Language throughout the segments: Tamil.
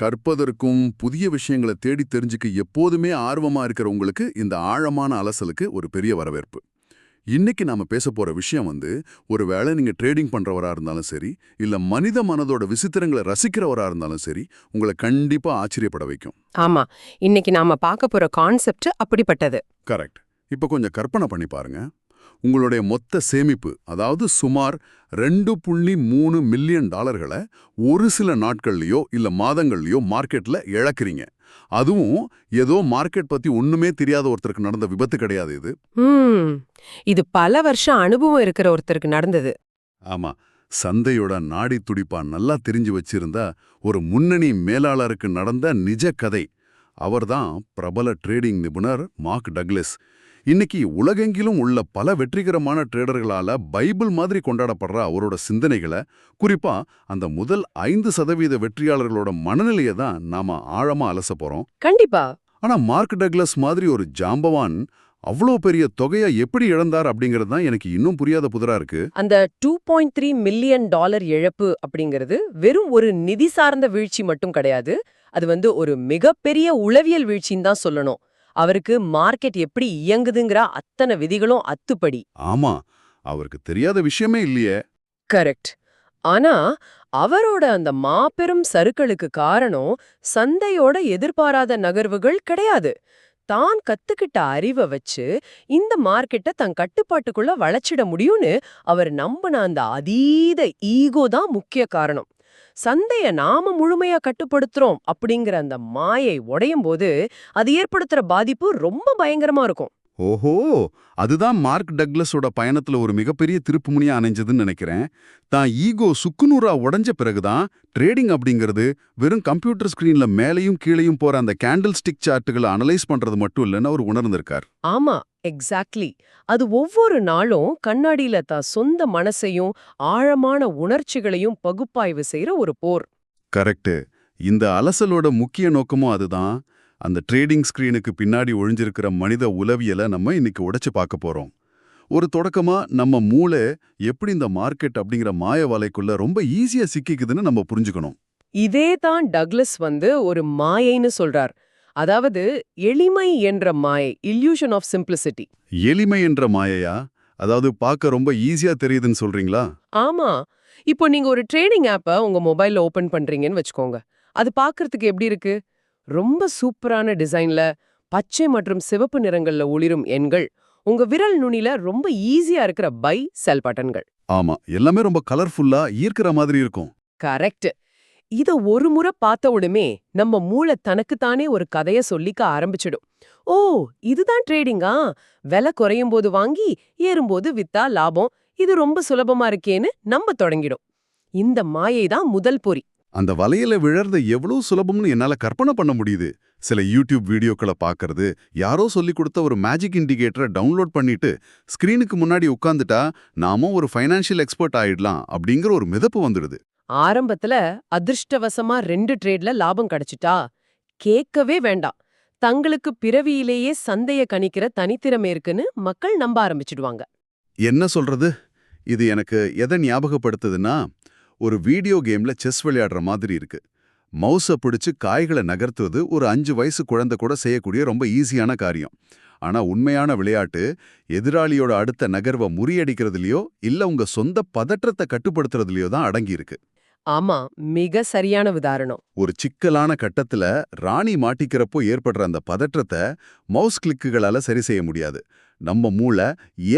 கற்பதற்கும் புதிய விஷயங்களை தேடி தெரிஞ்சுக்க எப்போதுமே ஆர்வமா இருக்கிற உங்களுக்கு இந்த ஆழமான அலசலுக்கு ஒரு பெரிய வரவேற்பு. இன்னைக்கு நாம பேச போற விஷயம் ஒருவேளை நீங்க ட்ரேடிங் பண்றவரா இருந்தாலும் சரி, இல்ல மனித மனதோட விசித்திரங்களை ரசிக்கிறவரா இருந்தாலும் சரி, உங்களை கண்டிப்பா ஆச்சரியப்பட வைக்கும். ஆமா, இன்னைக்கு நாம பார்க்க போற கான்செப்ட் அப்படிப்பட்டது. கரெக்ட். இப்ப கொஞ்சம் கற்பனை பண்ணி பாருங்க. உங்களுடைய மொத்த சேமிப்பு, அதாவது சுமார் $2.3 மில்லியன் ஒரு சில நாட்கள்லயோ இல்ல மாதங்கள்லயோ மார்க்கெட்ல இழக்கிறீங்க. அதுவும் ஏதோ மார்க்கெட் பத்தி ஒண்ணுமே தெரியாத ஒருத்தருக்கு நடந்த விபத்து கிடையாது இது. இது பல வருஷம் அனுபவம் இருக்கிற ஒருத்தருக்கு நடந்தது. ஆமா, சந்தையோட நாடி துடிப்பா நல்லா தெரிஞ்சு வச்சிருந்தா ஒரு முன்னணி மேலாளருக்கு நடந்த நிஜ கதை. அவர்தான் பிரபல ட்ரேடிங் நிபுணர் மார்க் டக்லஸ். இன்னைக்கு உலகெங்கிலும் உள்ள பல வெற்றிகரமான ட்ரேடர்களால பைபிள் மாதிரி கொண்டாடப்படுற அவரோட சிந்தனைகளை, குறிப்பா அந்த முதல் 5% வெற்றியாளர்களோட மனநிலையை தான் நாம ஆழமா அலச போறோம். கண்டிப்பா. ஆனா மார்க் டக்லஸ் மாதிரி ஒரு ஜாம்பவான் அவ்வளோ பெரிய தொகையை எப்படி இழந்தார் அப்படிங்கிறது தான் எனக்கு இன்னும் புரியாத புதிரா இருக்கு. அந்த $2.3 மில்லியன் இழப்பு அப்படிங்கிறது வெறும் ஒரு நிதி சார்ந்த வீழ்ச்சி மட்டும் கிடையாது. அது ஒரு மிகப்பெரிய உளவியல் வீழ்ச்சின்னு தான் சொல்லணும். அவருக்கு மார்க்கெட் எப்படி இயங்குதுங்கிற அத்தனை விதிகளும் அத்துப்படி. ஆமா, அவருக்கு தெரியாத விஷயமே இல்லையே. கரெக்ட். ஆனா அவரோட அந்த மாபெரும் சறுக்களுக்கு காரணம் சந்தையோட எதிர்பாராத நகர்வுகள் கிடையாது. தான் கத்துக்கிட்ட அறிவை வச்சு இந்த மார்க்கெட்டை தன் கட்டுப்பாட்டுக்குள்ள வளைச்சிட முடியும்னு அவர் நம்பின அந்த அதீத ஈகோ தான் முக்கிய காரணம். சந்தைய நாம முழுமையா கட்டுப்படுத்துறோம் அப்படிங்கிற அந்த மாயை உடையும் போது அது ஏற்படுத்துற பாதிப்பு ரொம்ப பயங்கரமா இருக்கும். ஓஹோ, அதுதான் மார்க் டக்லஸோட பயணத்துல ஒரு மிகப்பெரிய திருப்புமுனையா அணைஞ்சதுன்னு நினைக்கிறேன். தான் ஈகோ சுக்குநூறா உடைஞ்ச பிறகுதான் ட்ரேடிங் அப்படிங்கிறது வெறும் கம்ப்யூட்டர் ஸ்கிரீன்ல மேலையும் கீழையும் போற அந்த கேண்டில் ஸ்டிக் சார்ட்டுகளை அனலைஸ் பண்றது மட்டும் இல்லைன்னு அவர் உணர்ந்திருக்கார். ஆமா, எக்ஸாக்ட்லி. அது ஒவ்வொரு நாளும் கண்ணாடியில தான் சொந்த மனசையும் ஆழமான உணர்ச்சிகளையும் பகுப்பாய்வு செய்யற ஒரு போர். கரெக்ட். இந்த அலசலோட முக்கிய நோக்கமும் அதுதான். அந்த ட்ரேடிங் ஸ்கிரீனுக்கு பின்னாடி ஒழிஞ்சிருக்கிற மனித உளவியலை நம்ம இன்னைக்கு உடைச்சு பார்க்க போறோம். ஒரு தொடக்கமா நம்ம மூளை எப்படி இந்த மார்க்கெட் அப்படிங்கிற மாய வலைக்குள்ள ரொம்ப ஈஸியா சிக்கிக்குதுன்னு நம்ம புரிஞ்சுக்கணும். இதே தான் டக்லஸ் ஒரு மாயைன்னு சொல்றார். அதாவது எளிமை என்ற மாயை, இல்யூஷன் ஆஃப் சிம்பிளிசிட்டி. எளிமை என்ற மாயையா? அதாவது பார்க்க ரொம்ப ஈஸியா தெரியுதுன்னு சொல்றீங்களா? ஆமா. இப்போ நீங்க ஒரு ட்ரேடிங் ஆப்பை உங்க மொபைல்ல ஓபன் பண்றீங்கன்னு வச்சுக்கோங்க. அது பார்க்கறதுக்கு எப்படி இருக்கு? ரொம்ப சூப்பரான டிசைன்ல, பச்சை மற்றும் சிவப்பு நிறங்கள்ல ஒளிரும் எண்கள், உங்க விரல் நுனில ரொம்ப ஈஸியா இருக்கிற பை செல் பட்டன்கள். ஆமா, எல்லாமே ரொம்ப கலர்ஃபுல்லா ஈர்க்கிற மாதிரி இருக்கும். கரெக்ட். இத ஒரு முறை பார்த்த உடனே நம்ம மூளை தனக்குத்தானே ஒரு கதைய சொல்லிக்க ஆரம்பிச்சிடும். ஓ, இதுதான் ட்ரேடிங்கா? விலை குறையும் போது வாங்கி ஏறும்போது வித்தா லாபம், இது ரொம்ப சுலபமா இருக்கேன்னு நம்ப தொடங்கிடும். இந்த மாயை தான் முதல் பொறி. அந்த வலையில விழறது எவ்வளவு சுலபம்னு என்னால கற்பனை பண்ண முடியுது. சில யூடியூப் வீடியோக்களை பார்க்கறது, யாரோ சொல்லி கொடுத்த ஒரு மேஜிக் இண்டிகேட்டரை டவுன்லோட் பண்ணிட்டு ஸ்கிரீனுக்கு முன்னாடி உட்கார்ந்துட்டா நாமும் ஒரு ஃபைனான்ஷியல் எக்ஸ்பர்ட் ஆயிடலாம் அப்படிங்கிற ஒரு மிதப்பு வந்துடுது. ஆரம்பத்துல அதிர்ஷ்டவசமா 2 ட்ரேட்ல லாபம் கிடைச்சிட்டா கேட்கவே வேண்டாம். தங்களுக்கு பிறவியிலேயே சந்தைய கணிக்கிற தனித்திறமை இருக்குன்னு மக்கள் நம்ப ஆரம்பிச்சிடுவாங்க. என்ன சொல்றது? இது எனக்கு எதை ஞாபகப்படுத்துதுன்னா, ஒரு வீடியோ கேம்ல செஸ் விளையாடுற மாதிரி இருக்கு. மவுஸை பிடிச்சு காய்களை நகர்த்துவது ஒரு 5 வயசு குழந்தை கூட செய்யக்கூடிய ரொம்ப ஈஸியான காரியம். ஆனா உண்மையான விளையாட்டு எதிராளியோட அடுத்த நகர்வை முறியடிக்கிறதுலயோ இல்ல உங்க சொந்த பதற்றத்தை கட்டுப்படுத்துறதுலயோ தான் அடங்கி இருக்கு. ஆமா, மிக சரியான உதாரணம். ஒரு சிக்கலான கட்டத்துல ராணி மாட்டிக்கிறப்போ ஏற்படுற அந்த பதற்றத்தை மவுஸ் கிளிக்குகளால சரி செய்ய முடியாது. நம்ம மூளை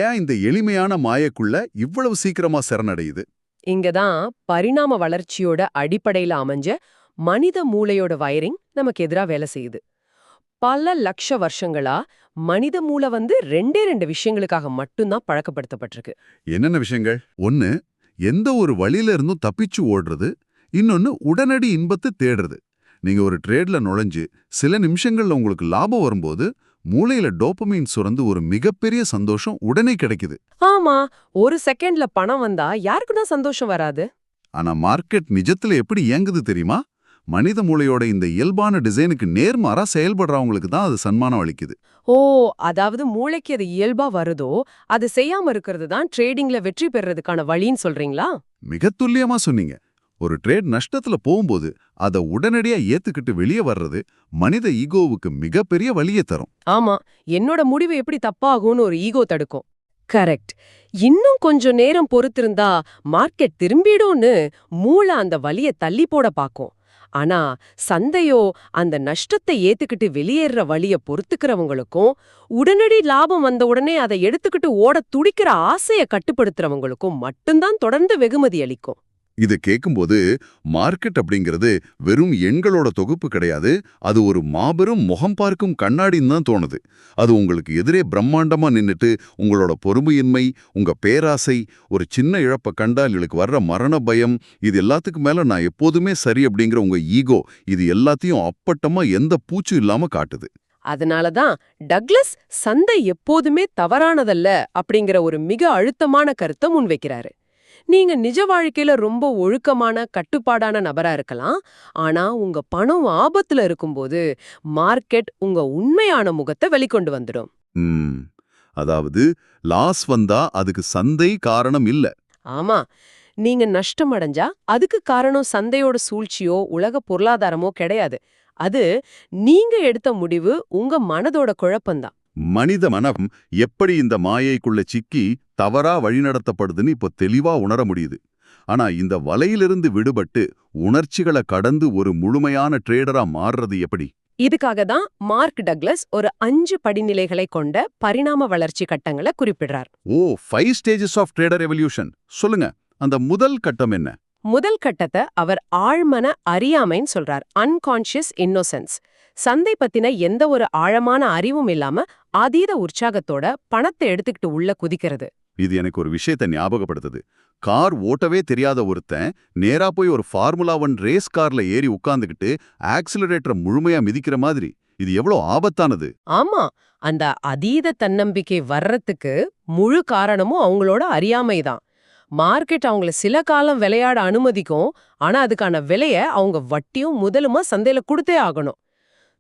ஏன் இந்த எளிமையான மாயக்குள்ள இவ்வளவு சீக்கிரமா சரணடையுது? இங்கதான் பரிணாம வளர்ச்சியோட அடிப்படையில அமைஞ்ச மனித மூளையோட வயரிங் நமக்கு எதிரா வேலை செய்யுது. பல லட்ச வருஷங்களா மனித மூளை 2 விஷயங்களுக்காக மட்டும்தான் பழக்கப்படுத்தப்பட்டிருக்கு. என்னென்ன விஷயங்கள்? ஒன்னு, எந்த ஒரு வழியில இருந்தும் தப்பிச்சு ஓடுறது. இன்னொன்னு, உடனடி இன்பத்தை தேடுறது. நீங்க ஒரு ட்ரேட்ல நுழைஞ்சு சில நிமிஷங்கள்ல உங்களுக்கு லாபம் வரும்போது மூளையில டோபமைன் சுரந்து ஒரு மிகப்பெரிய சந்தோஷம் உடனே கிடைக்குது. ஆமா, ஒரு செகண்ட்ல பணம் வந்தா யாருக்குதான் சந்தோஷம் வராது? ஆனா மார்க்கெட் நிஜத்துல எப்படி இயங்குது தெரியுமா? மனித மூளையோட இந்த இயல்பான டிசைனுக்கு நேர்மாறா செயல்படுறவங்களுக்கு தான் அது சன்மானம் அளிக்குது. ஓ, அதாவது மூளைக்கு அது இயல்பா வருதோ அது செய்யாம இருக்கிறது தான் ட்ரேடிங்ல வெற்றி பெறறதுக்கான வழின்னு சொல்றீங்களா? மிக துல்லியமா சொன்னீங்க. ஒரு ட்ரேட் நஷ்டத்துல போகும்போது அதை உடனடியா ஏத்துக்கிட்டு வெளியே வர்றது மனித ஈகோவுக்கு மிகப்பெரிய வலியை தரும். ஆமா, என்னோட முடிவு எப்படி தப்பாகும்னு ஒரு ஈகோ தடுக்கும். கரெக்ட். இன்னும் கொஞ்சம் நேரம் பொறுத்திருந்தா மார்க்கெட் திரும்பிடும்னு மூளை அந்த வலிய தள்ளி போட பாக்கும். ஆனா சந்தையோ அந்த நஷ்டத்தை ஏத்துக்கிட்டு வெளியேற வழிய பொறுத்துக்கிறவங்களுக்கும் உடனடி லாபம் வந்த உடனே அதை எடுத்துக்கிட்டு ஓட துடிக்கிற ஆசைய கட்டுப்படுத்துறவங்களுக்கும் மட்டும்தான் தொடர்ந்து வெகுமதி அளிக்கும். இது கேட்கும்போது மார்க்கெட் அப்படிங்கிறது வெறும் எண்களோட தொகுப்பு கிடையாது, அது ஒரு மாபெரும் முகம் பார்க்கும் கண்ணாடின்னு தான் தோணுது. அது உங்களுக்கு எதிரே பிரம்மாண்டமா நின்னுட்டு உங்களோட பொறுமையின்மை, உங்க பேராசை, ஒரு சின்ன இழப்பை கண்டால் உங்களுக்கு வர்ற மரண பயம், இது எல்லாத்துக்கும் மேல நான் எப்போதுமே சரி அப்படிங்கிற உங்க ஈகோ, இது எல்லாத்தையும் அப்பட்டமா எந்த பூச்சும் இல்லாம காட்டுது. அதனாலதான் டக்ளஸ் சந்தை எப்போதுமே தவறானதல்ல அப்படிங்கிற ஒரு மிக அழுத்தமான கருத்தை முன்வைக்கிறாரு. நீங்க நிஜ வாழ்க்கையில ரொம்ப ஒழுக்கமான கட்டுப்பாடான நபரா இருக்கலாம், ஆனா உங்க பணம் ஆபத்துல இருக்கும்போது மார்க்கெட் உங்க உண்மையான முகத்தை வெளிக்கொண்டு வந்துடும். அதாவது லாஸ் வந்தா அதுக்கு சந்தை காரணம் இல்ல. ஆமா, நீங்க நஷ்டம் அடைஞ்சா அதுக்கு காரணம் சந்தையோட சூழ்ச்சியோ உலக பொருளாதாரமோ கிடையாது. அது நீங்க எடுத்த முடிவு, உங்க மனதோட குழப்பம்தான். மனித மனம் எப்படி இந்த மாயைக்குள்ள சிக்கி தவறா வழிநடத்தப்படுதுன்னு இப்போ தெளிவா உணர முடியுது. ஆனா இந்த வலையிலிருந்து விடுபட்டு உணர்ச்சிகளை கடந்து ஒரு முழுமையான ட்ரேடரா மாறுறது எப்படி? இதுக்காக தான் மார்க் டக்ளஸ் ஒரு 5 படிநிலைகளை கொண்ட பரிணாம வளர்ச்சி கட்டங்களை குறிப்பிடுறார். 5 ஸ்டேஜஸ் ஆஃப் ட்ரேடர் எவல்யூஷன். சொல்லுங்க, அந்த முதல் கட்டம் என்ன? முதல் கட்டத்தை அவர் ஆழ்மன அறியாமைன்னு சொல்றார், அன்கான்ஷியஸ் இன்னோசென்ஸ். சந்தை பத்தின எந்த ஒரு ஆழமான அறிவும் இல்லாம அதீத உற்சாகத்தோட பணத்தை எடுத்துக்கிட்டு உள்ள குதிக்கிறது. இது எனக்கு ஒரு விஷயத்தை ஞாபகப்படுத்துது. கார் ஓட்டவே தெரியாத ஒருத்தன் நேரா போய் ஒரு ஃபார்முலா 1 ரேஸ் கார்ல ஏறி உட்கார்ந்துகிட்டு ஆக்சிலரேட்டரை முழுமையா மிதிக்கிற மாதிரி. இது எவ்வளவு ஆபத்தானது. ஆமா, அந்த அதீத தன்னம்பிக்கை வர்றதுக்கு முழு காரணமும் அவங்களோட அறியாமைதான். மார்க்கெட் அவங்கள சில காலம் விளையாட அனுமதிக்கும், ஆனா அதுக்கான விலைய அவங்க வட்டியும் முதலுமா சந்தையில கொடுத்தே ஆகணும்.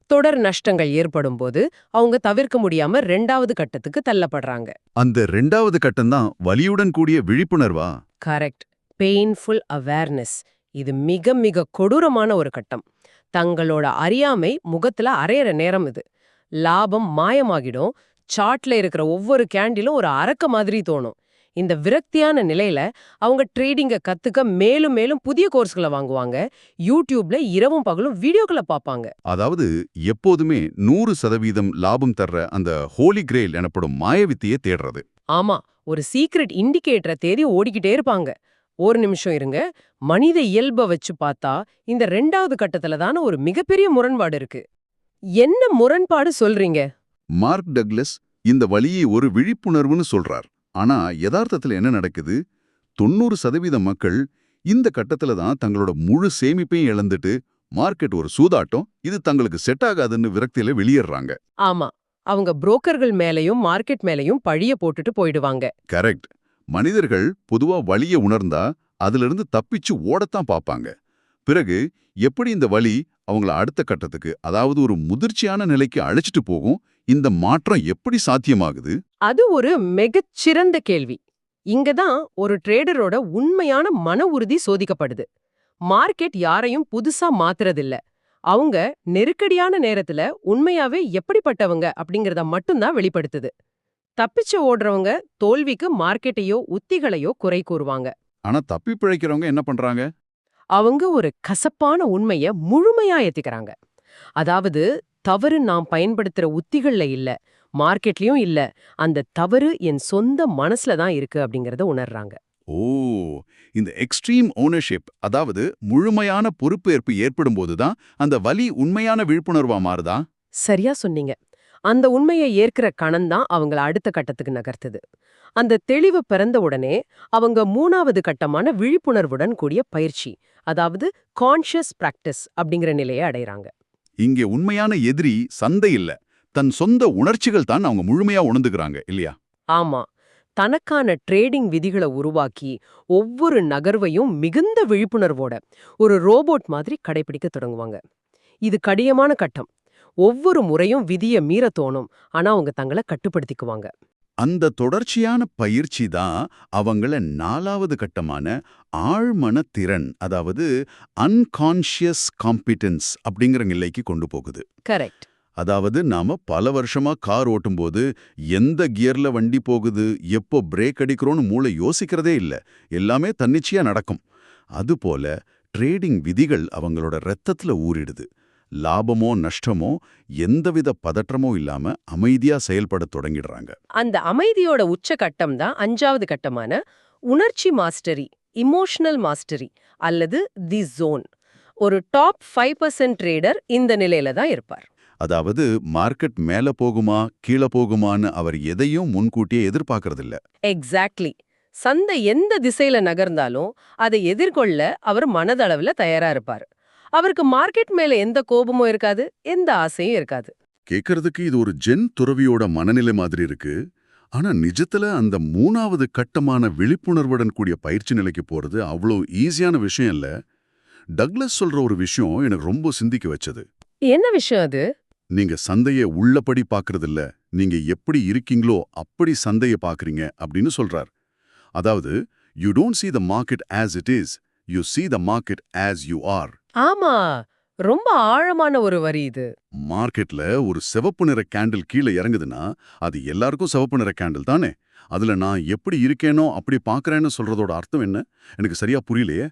தொடர் நஷ்டங்கள் ஏற்படும் போது அவங்க தவிர்க்க முடியாம 2வது கட்டத்துக்கு தள்ளப்படுறாங்க. அந்த 2வது கட்டம் தான் வலியுடன் கூடிய விழிப்புணர்வா? கரெக்ட். Painful awareness. இது மிக மிக கொடூரமான ஒரு கட்டம். தங்களோட அறியாமை முகத்துல அரையிற நேரம் இது. லாபம் மாயமாகிடும். சார்ட்ல இருக்கிற ஒவ்வொரு கேண்டிலும் ஒரு அரக்க மாதிரி தோணும். இந்த விரக்தியான நிலையில அவங்க ட்ரேடிங்க கத்துக்க மேலும் மேலும் புதிய கோர்ஸ்களை வாங்குவாங்க. யூடியூப்ல இரவும் பகலும் வீடியோக்களை பார்ப்பாங்க. அதாவது எப்போதுமே 100% லாபம் தர்ற அந்த ஹோலி கிரெயில் எனப்படும் மாயவித்தியை தேடுறது. ஆமா, ஒரு சீக்ரெட் இண்டிகேட்டரை தேடி ஓடிக்கிட்டே இருப்பாங்க. ஒரு நிமிஷம் இருங்க, மனித இயல்பை வச்சு பார்த்தா இந்த 2வது கட்டத்துல தானே ஒரு மிகப்பெரிய முரண்பாடு இருக்கு. என்ன முரண்பாடு சொல்றீங்க? மார்க் டக்ளஸ் இந்த வழியை ஒரு விழிப்புணர்வுன்னு சொல்றார். ஆனா யதார்த்தத்துல என்ன நடக்குது? 90% மக்கள் இந்த கட்டத்துல தான் தங்களோட முழு சேமிப்பையும் இழந்துட்டு மார்க்கெட் ஒரு சூதாட்டம், இது தங்களுக்கு செட் ஆகாதுன்னு விரக்தியில வெளியேறாங்க. ஆமா, அவங்க புரோக்கர்கள் மேலயும் மார்க்கெட் மேலயும் பழிய போட்டுட்டு போயிடுவாங்க. கரெக்ட். மனிதர்கள் பொதுவா வலிய உணர்ந்தா அதிலிருந்து தப்பிச்சு ஓடத்தான் பார்ப்பாங்க. பிறகு எப்படி இந்த வலி அவங்கள அடுத்த கட்டத்துக்கு, அதாவது ஒரு முதிர்ச்சியான நிலைக்கு அழைச்சிட்டு போகும்? இந்த மாற்றம் எப்படி சாத்தியமாகுது? அது ஒரு மிகச்சிறந்த கேள்வி. இங்கதான் ஒரு ட்ரேடரோட உண்மையான மன உறுதி சோதிக்கப்படுது. மார்க்கெட் யாரையும் புதுசா மாத்துறதில்ல. அவங்க நெருக்கடியான நேரத்துல உண்மையாவே எப்படிப்பட்டவங்க அப்படிங்கறத மட்டும்தான் வெளிப்படுத்துது. தப்பிச்சு ஓடுறவங்க தோல்விக்கு மார்க்கெட்டையோ உத்திகளையோ குறை கூறுவாங்க. ஆனா தப்பி பிழைக்கிறவங்க என்ன பண்றாங்க? அவங்க ஒரு கசப்பான உண்மைய முழுமையா ஏத்துக்கிறாங்க. அதாவது தவறு நாம் பயன்படுத்துற உத்திகள்ல இல்ல, மார்க்கெட்லயும் இல்ல, அந்த தவறு என் சொந்த மனசுல தான் இருக்கு அப்படிங்கறத உணர்றாங்க. இந்த எக்ஸ்ட்ரீம் ஓனர்ஷிப், அதாவது முழுமையான பொறுப்பேற்பு ஏற்படும் போதுதான் அந்த வலி உண்மையான விழிப்புணர்வா மாறுதா? சரியா சொன்னீங்க. அந்த உண்மையை ஏற்கிற கணம்தான் அவங்கள அடுத்த கட்டத்துக்கு நகர்த்துது. அந்த தெளிவு பிறந்த உடனே அவங்க 3வது கட்டமான விழிப்புணர்வுடன் கூடிய பயிற்சி, அதாவது கான்ஷியஸ் பிராக்டிஸ் அப்படிங்கிற நிலையை அடையறாங்க. இங்கே உண்மையான எதிரி சந்தை இல்ல, தன் சொந்த உணர்ச்சிகள் தான் அவங்க முழுமையா உணர்ந்துக்கிறாங்க இல்லையா? ஆமா, தனக்கான ட்ரேடிங் விதிகளை உருவாக்கி ஒவ்வொரு நகர்வையும் மிகுந்த விழிப்புணர்வோட ஒரு ரோபோட் மாதிரி கடைபிடிக்க தொடங்குவாங்க. இது கடினமான கட்டம். ஒவ்வொரு முறையும் விதியை மீற தோணும், ஆனா அவங்க தங்களை கட்டுப்படுத்திக்குவாங்க. அந்த தொடர்ச்சியான பயிற்சி தான் அவங்கள 4வது கட்டமான ஆழ்மன திறன், அதாவது அன்கான்ஷியஸ் காம்பிட்டன்ஸ் அப்படிங்கிற நிலைக்கு கொண்டு போகுது. கரெக்ட். அதாவது நாம பல வருஷமா கார் ஓட்டும்போது எந்த கியர்ல வண்டி போகுது, எப்போ பிரேக் அடிக்கிறோன்னு மூளை யோசிக்கிறதே இல்ல, எல்லாமே தன்னிச்சையா நடக்கும். அதுபோல ட்ரேடிங் விதிகள் அவங்களோட ரத்தத்துல ஊறிடுது. லாபமோ நஷ்டமோ எந்தவித பதற்றமோ இல்லாம அமைதியா செயல்பட தொடங்கிடுறாங்க. அந்த அமைதியோட உச்சகட்டம் தான் 5வது கட்டமான உணர்ச்சி மாஸ்டரி, இமோஷனல் மாஸ்டரி அல்லது தி ஜோன். ஒரு டாப் 5% ட்ரேடர் இந்த நிலையில தான் இருப்பார். அதாவது மார்க்கெட் மேல போகுமா கீழே போகுமான்னு அவர் எதையும் முன்கூட்டியே எதிர்பார்க்கறதில்ல. எக்ஸாக்ட்லி. சந்தை எந்த திசையில நகர்ந்தாலும் அதை எதிர்கொள்ள அவர் மனதளவுல தயாரா இருப்பார். அவருக்கு மார்க்கெட் மேல எந்த கோபமும் இருக்காது, எந்த ஆசையும் இருக்காது. கேட்கறதுக்கு இது ஒரு ஜென் துறவியோட மனநிலை மாதிரி இருக்கு. ஆனா நிஜத்துல அந்த 3வது கட்டமான விழிப்புணர்வுடன் கூடிய பயிற்சி நிலைக்கு போறது அவ்வளோ ஈஸியான விஷயம் இல்ல. டக்ளஸ் சொல்ற ஒரு விஷயம் எனக்கு ரொம்ப சிந்திக்க வச்சது. என்ன விஷயம் அது? நீங்க சந்தையை உள்ளபடி பார்க்கறதில்ல, நீங்க எப்படி இருக்கீங்களோ அப்படி சந்தையை பார்க்கறீங்க அப்படின்னு சொல்றார். அதாவது you don't see the market as it is, you see the market as you are. ஆமா, ரொம்ப ஆழமான ஒரு வரி இது. மார்க்கெட்ல ஒரு சிவப்பு நிற கேண்டில் கீழே இறங்குதுன்னா அது எல்லாருக்கும் சிவப்பு நிற கேண்டில் தானே. அதுல நான் எப்படி இருக்கேனோ அப்படி பார்க்கறேன்னு சொல்றதோட அர்த்தம் என்ன? எனக்கு சரியா புரியலையே.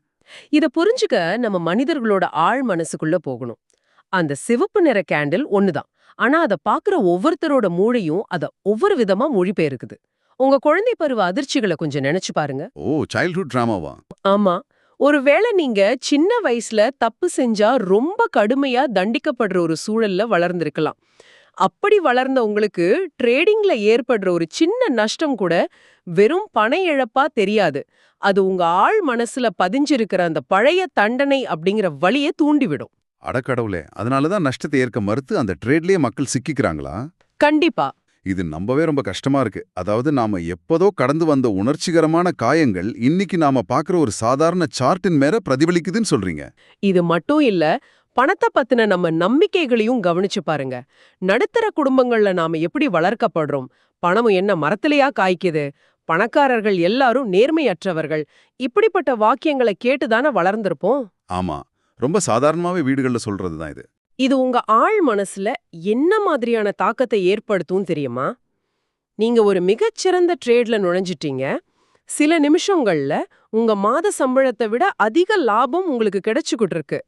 இத புரிஞ்சுக்க நம்ம மனிதர்களோட ஆழ் மனசுக்குள்ள போகணும். அந்த சிவப்பு நிற கேண்டில் ஒண்ணுதான். ஆனா அத பாக்குற ஒவ்வொருத்தரோட மூளையும் அத ஒவ்வொரு விதமா மொழிபெயர்க்குது. உங்க குழந்தை பருவ அதிர்ச்சிகளை கொஞ்சம் நினைச்சு பாருங்க. ஓ, சைல்ட்ஹுட் டிராமாவா? ஆமா. ஒருவேளை நீங்க சின்ன வயசுல தப்பு செஞ்சா ரொம்ப கடுமையா தண்டிக்கப்படுற ஒரு சூழல்ல வளர்ந்திருக்கலாம். அப்படி வளர்ந்த உங்களுக்கு ட்ரேடிங்ல ஏற்படுற ஒரு சின்ன நஷ்டம் கூட வெறும் பண இழப்பா தெரியாது. அது உங்க ஆழ் மனசுல பதிஞ்சிருக்கிற அந்த பழைய தண்டனை அப்படிங்கிற வலியை தூண்டிவிடும். அடக்கடவுளே, அதனாலதான் நஷ்டத்தை ஏற்க மறுத்து அந்த ட்ரேட்லயே மக்கள் சிக்கிக்கிறாங்களா? கண்டிப்பா. இது நம்பவே ரொம்ப கஷ்டமா இருக்கு. அதாவது நாம எப்போதோ கடந்து வந்த உணர்ச்சிகரமான காயங்கள் இன்னைக்கு நாம பார்க்குற ஒரு சாதாரண சார்ட்டின் மேல பிரதிபலிக்குதுன்னு சொல்றீங்க. இது மட்டும் இல்ல, பணத்தை பத்தின நம்ம நம்பிக்கைகளையும் கவனிச்சு பாருங்க. நடுத்தர குடும்பங்கள்ல நாம எப்படி வளர்க்கப்படுறோம்? பணம் என்ன மரத்திலேயா காய்க்குது? பணக்காரர்கள் எல்லாரும் நேர்மையற்றவர்கள். இப்படிப்பட்ட வாக்கியங்களை கேட்டுதானே வளர்ந்திருப்போம். ஆமா, ரொம்ப சாதாரணமாவே வீடுகள்ல சொல்றதுதான் இது. இது உங்க ஆழ் மனசுல என்ன மாதிரியான தாக்கத்தை ஏற்படுத்தும் தெரியுமா? நீங்க ஒரு மிகச்சிறந்த ட்ரேட்ல நுழைஞ்சிட்டீங்க. சில நிமிஷங்கள்ல உங்க மாத சம்பளத்தை விட அதிக லாபம் உங்களுக்கு கிடைச்சுக்கிட்டு இருக்கு.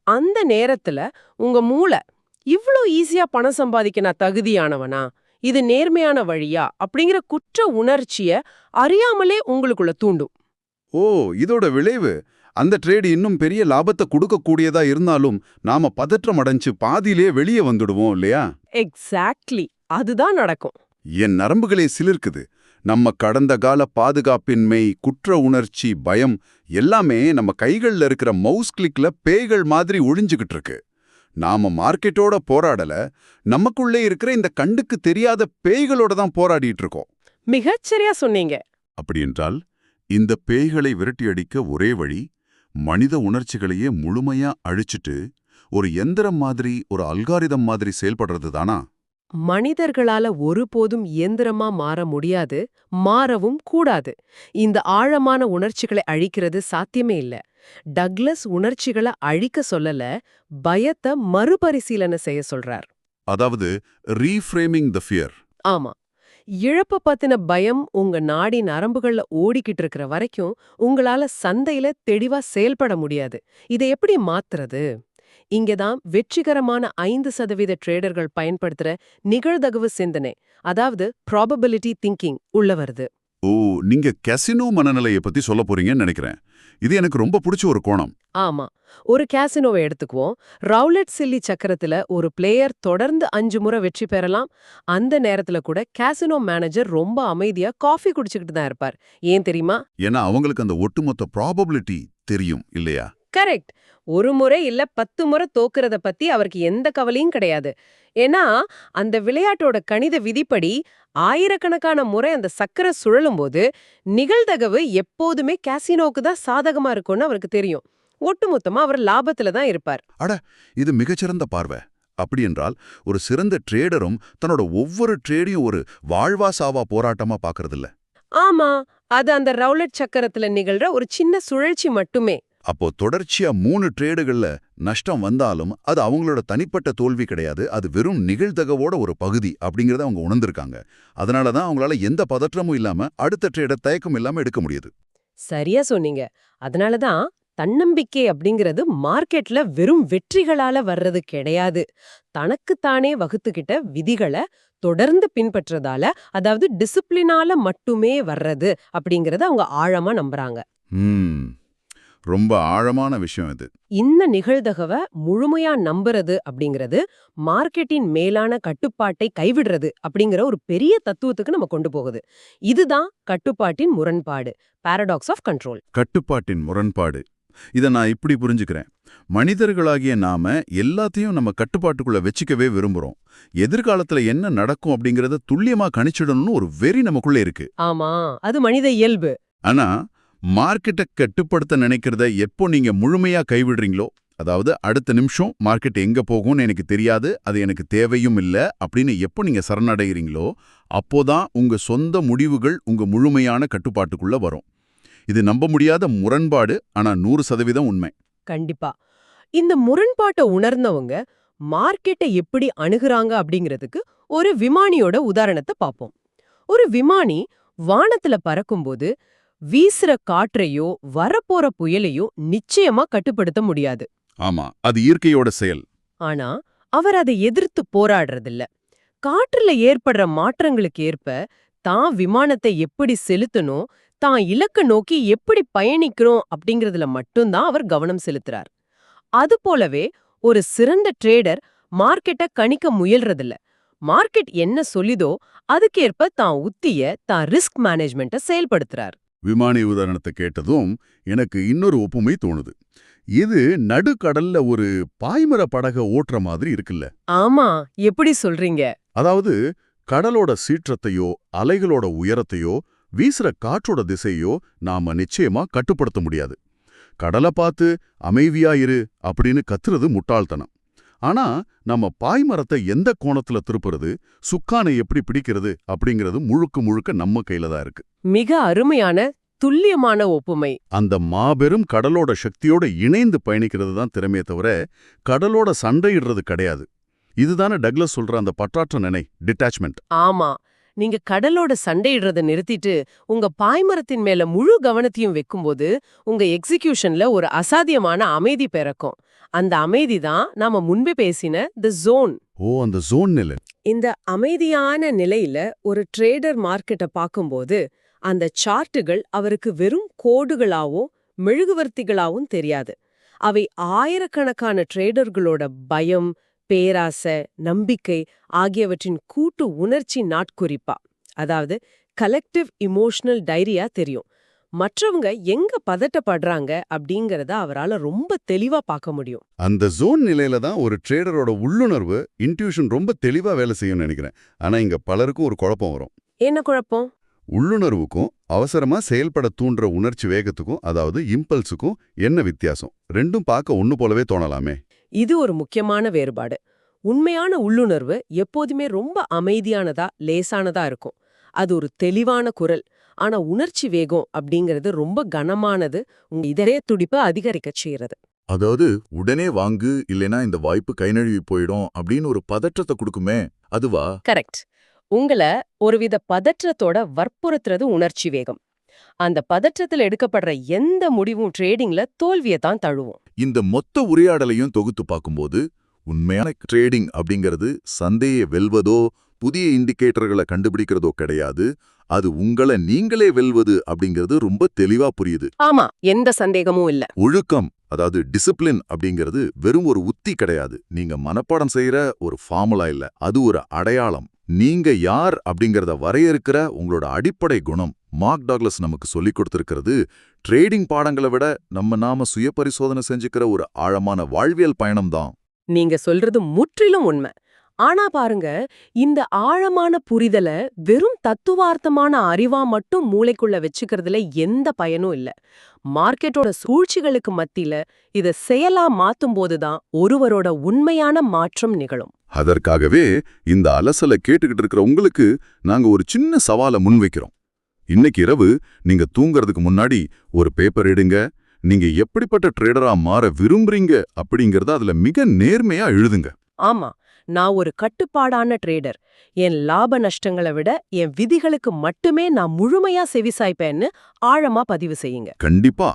அந்த நேரத்துல உங்க மூளை இவ்ளோ ஈஸியா பணம் சம்பாதிக்க நான் தகுதியானவனா, இது நேர்மையான வழியா அப்படிங்கிற குற்ற உணர்ச்சிய அறியாமலே உங்களுக்குள்ள தூண்டும். ஓ, இதோட விளைவு அந்த ட்ரேடு இன்னும் பெரிய லாபத்தை கொடுக்கக்கூடியதா இருந்தாலும் நாம பதற்றம் அடைஞ்சு பாதியிலே வெளியே வந்துடுவோம் இல்லையா? எக்ஸாக்ட்லி, அதுதான் நடக்கும். என் நரம்புகளே சிலிர்க்குது. நம்ம கடந்த கால பாதுகாப்பின்மை, குற்ற உணர்ச்சி, பயம் எல்லாமே நம்ம கைகள்ல இருக்கிற மவுஸ் கிளிக்ல பேய்கள் மாதிரி ஒழிஞ்சுகிட்டு இருக்கு. நாம மார்க்கெட்டோட போராடல, நமக்குள்ளே இருக்கிற இந்த கண்ணுக்கு தெரியாத பேய்களோட தான் போராடிட்டு இருக்கோம். மிகச்சரியா சொன்னீங்க. அப்படியென்றால் இந்த பேய்களை விரட்டியடிக்க ஒரே வழி மனித உணர்ச்சிகளையே முழுமையா அழிச்சிட்டு ஒரு எந்திரம் மாதிரி, ஒரு அல்காரிதம் மாதிரி செயல்படுறது தானா? மனிதர்களால ஒருபோதும் இயந்திரமா மாற முடியாது, மாறவும் கூடாது. இந்த ஆழமான உணர்ச்சிகளை அழிக்கிறது சாத்தியமே இல்ல. டக்ளஸ் உணர்ச்சிகளை அழிக்க சொல்லல, பயத்தை மறுபரிசீலனை செய்ய சொல்றார். அதாவது ரீஃப்ரேமிங் த ஃபியர். ஆமா. இழப்ப பத்தின பயம் உங்க நாடி நரம்புகள்ல ஓடிக்கிட்டு இருக்கிற வரைக்கும் உங்களால சந்தையில தெளிவா செயல்பட முடியாது. இதை எப்படி மாத்துறது? இங்கதான் வெற்றிகரமான 5% ட்ரேடர்கள் பயன்படுத்துற நிகழ்தகவு சிந்தனை, அதாவது ப்ராபபிலிட்டி திங்கிங் உள்ள வருது. ஓ, நீங்க கேசினோ மனநிலையை பத்தி சொல்ல போறீங்கன்னு நினைக்கிறேன். இது எனக்கு ரொம்ப பிடிச்ச ஒரு கோணம். ஆமா. ஒரு கேசினோவை எடுத்துக்குவோம். ரவுலட் சில்லி சக்கரத்துல ஒரு பிளேயர் தொடர்ந்து 5 முறை வெற்றி பெறலாம். அந்த நேரத்துல கூட கேசினோ மேனேஜர் ரொம்ப அமைதியா காஃபி குடிச்சுக்கிட்டு தான் இருப்பார். ஏன் தெரியுமா? ஏன்னா அவங்களுக்கு அந்த ஒட்டுமொத்த ப்ராபபிலிட்டி தெரியும் இல்லையா? கரெக்ட். ஒரு முறை இல்ல 10 முறை தோக்குறத பத்தி அவருக்கு எந்த கவலையும் கிடையாது. ஏன்னா அந்த விளையாட்டோட கணித விதிப்படி ஆயிரக்கணக்கான முறை அந்த சக்கரை சுழலும் போது நிகழ்தகவு எப்போதுமே கேசினோவுக்கு தான் சாதகமா இருக்கும்னு அவருக்கு தெரியும். ஒட்டுமொத்தமா அவர் லாபத்துல தான் இருப்பார். அட, இது மிகச்சிறந்த பார்வை. அப்படி என்றால் ஒரு சிறந்த ட்ரேடரும் தன்னோட ஒவ்வொரு ட்ரேடையும் ஒரு வாழ்வா சாவா போராட்டமா பார்க்கறதில்ல. ஆமா, அது அந்த ரவுலட் சக்கரத்துல நிகழ்ற ஒரு சின்ன சுழற்சி மட்டுமே. அப்போ தொடர்ச்சியா 3 ட்ரேடுகள்ல நஷ்டம் வந்தாலும் அது அவங்களோட தனிப்பட்ட தோல்வி கிடையாது, அது வெறும் நிகழ்தகவோட ஒரு பகுதி அப்படிங்கறத அவங்க உணர்ந்திருக்காங்க. அதனால தான் அவங்களால எந்த பதற்றமும் இல்லாம அடுத்த ட்ரேட தயக்கம் இல்லாம எடுக்க முடியுது. சரியா சொன்னீங்க. அதனால தான் தன்னம்பிக்கை அப்படிங்கிறது மார்க்கெட்ல வெறும் வெற்றிகளால வர்றது கிடையாது. தனக்குத்தானே வகுத்துக்கிட்ட விதிகளை தொடர்ந்து பின்பற்றதால, அதாவது டிசிப்ளினால மட்டுமே வர்றது அப்படிங்கறத அவங்க ஆழமா நம்புறாங்க. ம் ரொம்ப ஆழமான விஷயம் இது. இந்த நிகழ்தகவ முழுமையா நம்புறது அப்படிங்கிறது மார்க்கெட்டின் மேலான கட்டுப்பாட்டை கைவிடுறது அப்படிங்கிற ஒரு பெரிய தத்துவத்துக்கு நம்ம கொண்டு போகுது. இதுதான் கட்டுப்பாட்டின் முரண்பாடு, பாரடாக்ஸ் ஆஃப் கண்ட்ரோல். கட்டுப்பாட்டின் முரண்பாடு. இதை நான் இப்படி புரிஞ்சுக்கிறேன். மனிதர்களாகிய நாம எல்லாத்தையும் நம்ம கட்டுப்பாட்டுக்குள்ள வச்சுக்கவே விரும்புறோம். எதிர்காலத்துல என்ன நடக்கும் அப்படிங்கறத துல்லியமா கணிச்சிடணும்னு ஒரு வெறி நமக்குள்ள இருக்கு. ஆமா, அது மனித இயல்பு. ஆனா மார்க்கெட்டை கட்டுப்படுத்த நினைக்கிறத எப்போ நீங்க முழுமையா கைவிடுறீங்களோ, அதாவது அடுத்த நிமிஷம் மார்க்கெட் எங்க போகும்னு எனக்கு தெரியாது, அது எனக்கு தேவையும் இல்ல அப்படின்னு எப்போ நீங்க சரணடைகிறீங்களோ, அப்போதான் உங்க சொந்த முடிவுகள் உங்க முழுமையான கட்டுப்பாட்டுக்குள்ள வரும். இது நம்ப முடியாத முரண்பாடு, ஆனா 100% உண்மை. கண்டிப்பா. இந்த முரண்பாட்டை உணர்ந்தவங்க மார்க்கெட்டை எப்படி அணுகுறாங்க அப்படிங்கிறதுக்கு ஒரு விமானியோட உதாரணத்தை பார்ப்போம். ஒரு விமானி வானத்துல பறக்கும்போது வீசுற காற்றையோ வரப்போற புயலையோ நிச்சயமா கட்டுப்படுத்த முடியாது. ஆமா, அது இயற்கையோட செயல். ஆனா அவர் அதை எதிர்த்து போராடுறதில்ல. காற்றுல ஏற்படுற மாற்றங்களுக்கு ஏற்ப தான் விமானத்தை எப்படி செலுத்தணும், தான் இலக்க நோக்கி எப்படி பயணிக்கிறோம் அப்படிங்கறதுல மட்டும்தான் அவர் கவனம் செலுத்துறார். அது போலவே ஒரு சிறந்த ட்ரேடர் மார்க்கெட்டை கணிக்க முயல்றதில்ல. மார்க்கெட் என்ன சொல்லிதோ அதுக்கேற்ப தான் உத்திய, தான் ரிஸ்க் மேனேஜ்மெண்ட்டை செயல்படுத்துறார். விமானி உதாரணத்தை கேட்டதும் எனக்கு இன்னொரு ஒப்புமை தோணுது. இது நடுக்கடல்ல ஒரு பாய்மர படக ஓட்டுற மாதிரி இருக்குல்ல. ஆமா, எப்படி சொல்றீங்க? அதாவது கடலோட சீற்றத்தையோ அலைகளோட உயரத்தையோ வீசுற காற்றோட திசையோ நாம நிச்சயமா கட்டுப்படுத்த முடியாது. கடலை பார்த்து அமைதியா இரு அப்படின்னு கத்துறது முட்டாள்தனம். ஆனா நம்ம பாய்மரத்தை எந்த கோணத்துல திருப்புறது, சுக்கானை எப்படி பிடிக்கிறது அப்படிங்கிறது முழுக்க முழுக்க நம்ம கையில தான் இருக்கு. மிக அருமையான துல்லியமான ஒப்புமை. அந்த மாபெரும் கடலோட சக்தியோட இணைந்து பயணிக்கிறது தான் திறமையே தவிர கடலோட சண்டையிடுறது கிடையாது. இதுதானே டக்ளஸ் சொல்ற அந்த பற்றாற்ற நினை, டிட்டாச்மெண்ட். ஆமா, நீங்க கடலோட சண்டையிடுறத நிறுத்திட்டு உங்க பாய்மரத்தின் மேல முழு கவனத்தையும் வைக்கும்போது உங்க எக்ஸிகியூஷன்ல ஒரு அசாத்தியமான அமைதி பிறக்கும். அந்த அமைதி தான் நாம முன்பே பேசின தி ஜோன். ஓ, அந்த ஜோன் நிலை. இந்த அமைதியான நிலையில ஒரு ட்ரேடர் மார்க்கெட்டை பார்க்கும்போது அந்த சார்ட்டுகள் அவருக்கு வெறும் கோடுகளாவும் மெழுகுவர்த்திகளாவும் தெரியாது. அவை ஆயிரக்கணக்கான ட்ரேடர்களோட பயம், பேராசை, நம்பிக்கை ஆகியவற்றின் கூட்டு உணர்ச்சி நாட்குறிப்பா, அதாவது கலெக்டிவ் இமோஷனல் டைரியா தெரியும். மற்றவங்க எங்க பதட்டப்படுறாங்க அப்படிங்கறத அவரால ரொம்ப தெளிவா பார்க்க முடியும். அந்த ஜோன் நிலையில தான் ஒரு ட்ரேடரோட உள்ளுணர்வு, இன்ட்யூஷன் ரொம்ப தெளிவா வேலை செய்யும்னு நினைக்கிறேன். ஆனா இங்க பலருக்கும் ஒரு குழப்பம் வரும். என்ன குழப்பம்? உள்ளுணர்வுக்கும் அவசரமா செயல்பட தூண்டுற உணர்ச்சி வேகத்துக்கும், அதாவது இம்பல்ஸுக்கும் என்ன வித்தியாசம்? ரெண்டும் பார்க்க ஒண்ணு போலவே தோணலாமே. இது ஒரு முக்கியமான வேறுபாடு. உண்மையான உள்ளுணர்வு எப்போதுமே ரொம்ப அமைதியானதா, லேசானதா இருக்கும். அது ஒரு தெளிவான குரல். ஆனா உணர்ச்சி வேகம் அப்படிங்கிறது ரொம்ப கனமானது, உங்க இதய துடிப்பை அதிகரிக்க செய்யறது. அதாவது உடனே வாங்கு, இல்லைனா இந்த வாய்ப்பு கை நழுவி போயிடும் அப்படின்னு ஒரு பதற்றத்தை கொடுக்குமே, அதுவா? கரெக்ட். உங்களை ஒருவித பதற்றத்தோட வற்புறுத்துறது உணர்ச்சி வேகம். அந்த பதற்றத்துல எடுக்கப்படுற எந்த முடிவும் ட்ரேடிங்ல தோல்வியை தான் தழுவும். இந்த மொத்த உரையாடலையும் தொகுத்து பார்க்கும்போது உண்மையான ட்ரேடிங் அப்படிங்கிறது சந்தையை வெல்வதோ புதிய இண்டிகேட்டர்களை கண்டுபிடிக்கிறதோ கிடையாது. அது உங்களை நீங்களே வெல்வது அப்படிங்கிறது ரொம்ப தெளிவா புரியுது. ஆமா, எந்த சந்தேகமும் இல்ல. ஒழுக்கம், அதாவது டிசிப்ளின் அப்படிங்கிறது வெறும் ஒரு உத்தி கிடையாது. நீங்க மனப்பாடம் செய்யற ஒரு ஃபார்முலா இல்ல, அது ஒரு அடையாளம். நீங்க யார் அப்படிங்கறத வரையறுக்கிற உங்களோட அடிப்படை குணம். மார்க் டக்ளஸ் நமக்கு சொல்லிக் கொடுத்திருக்கிறது ட்ரேடிங் பாடங்களை விட நாம சுய பரிசோதனை செஞ்சுக்கிற ஒரு ஆழமான வாழ்வியல் பயணம் தான். நீங்க சொல்றது முற்றிலும் உண்மை. ஆனா பாருங்க, இந்த ஆழமான புரிதல வெறும் தத்துவார்த்தமான அறிவா மட்டும் மூளைக்குள்ள வச்சுக்கிறதுல எந்த பயனும் இல்ல. மார்க்கெட்டோட சூழ்ச்சிகளுக்கு மத்தியில இத செயலா மாத்தும் போதுதான் ஒருவரோட உண்மையான மாற்றம் நிகழும். அதற்காகவே இந்த அலசலை கேட்டுக்கிட்டு இருக்கிற உங்களுக்கு நாங்க ஒரு சின்ன சவாலை முன்வைக்கிறோம். இன்னைக்கு இரவு நீங்க தூங்குறதுக்கு முன்னாடி ஒரு பேப்பர் எடுங்க. நீங்க எப்படிப்பட்ட ட்ரேடரா மாற விரும்புறீங்க அப்படிங்கறத அதுல மிக நேர்மையா எழுதுங்க. ஆமா, நான் ஒரு கட்டுப்பாடான ட்ரேடர். என் லாப நஷ்டங்களை விட என் விதிகளுக்கு மட்டுமே நான் முழுமையா செவிசாய்ப்பேன்னு ஆழமா பதிவு செய்யுங்க. கண்டிப்பா.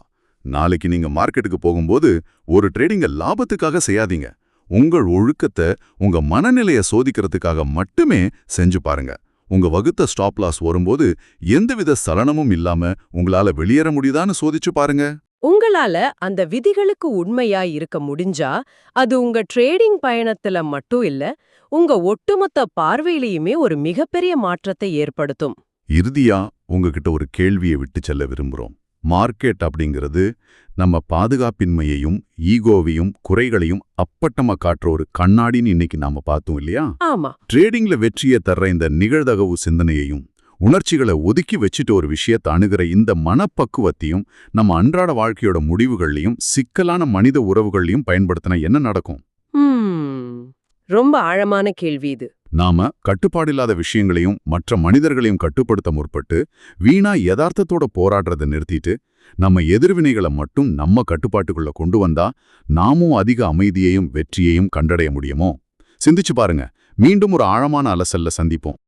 நாளைக்கு நீங்க மார்க்கெட்டுக்கு போகும்போது ஒரு ட்ரேடிங்க லாபத்துக்காக செய்யாதீங்க. உங்கள் ஒழுக்கத்தை, உங்க மனநிலையை சோதிக்கிறதுக்காக மட்டுமே செஞ்சு பாருங்க. உங்க வகுத்த ஸ்டாப் லாஸ் வரும்போது எந்தவித சலனமும் இல்லாம உங்களால வெளியேற முடியுதான்னு சோதிச்சு பாருங்க. உங்களால அந்த விதிகளுக்கு உண்மையா இருக்க முடிஞ்சா, அது உங்க ட்ரேடிங் பயணத்துல மட்டும் இல்ல, உங்க ஒட்டுமொத்த பார்வையிலையுமே ஒரு மிகப்பெரிய மாற்றத்தை ஏற்படுத்தும். இறுதியா உங்ககிட்ட ஒரு கேள்வியை விட்டு செல்ல விரும்புறோம். மார்க்கெட் அப்படிங்கிறது நம்ம பாதுகாப்பின்மையையும் ஈகோவையும் குறைகளையும் அப்பட்டமா காட்டுற ஒரு கண்ணாடின்னு இன்னைக்கு நாம பார்த்தோம் இல்லையா? ஆமா. ட்ரேடிங்ல வெற்றியை தர்ற இந்த நிகழ்தகவு சிந்தனையையும் உணர்ச்சிகளை ஒதுக்கி வச்சுட்டு ஒரு விஷயத்தை அணுகிற இந்த மனப்பக்குவத்தையும் நம்ம அன்றாட வாழ்க்கையோட முடிவுகள்லையும் சிக்கலான மனித உறவுகள்லையும் பயன்படுத்தினா என்ன நடக்கும்? ரொம்ப ஆழமான கேள்வி இது. நாம கட்டுப்பாடில்லாத விஷயங்களையும் மற்ற மனிதர்களையும் கட்டுப்படுத்த முற்பட்டு வீணா யதார்த்தத்தோட போராடுறதை நிறுத்திட்டு நம்ம எதிர்வினைகளை மட்டும் நம்ம கட்டுப்பாட்டுக்குள்ள கொண்டு வந்தா நாமும் அதிக அமைதியையும் வெற்றியையும் கண்டடைய முடியுமோ? சிந்திச்சு பாருங்க. மீண்டும் ஒரு ஆழமான அலசல்ல சந்திப்போம்.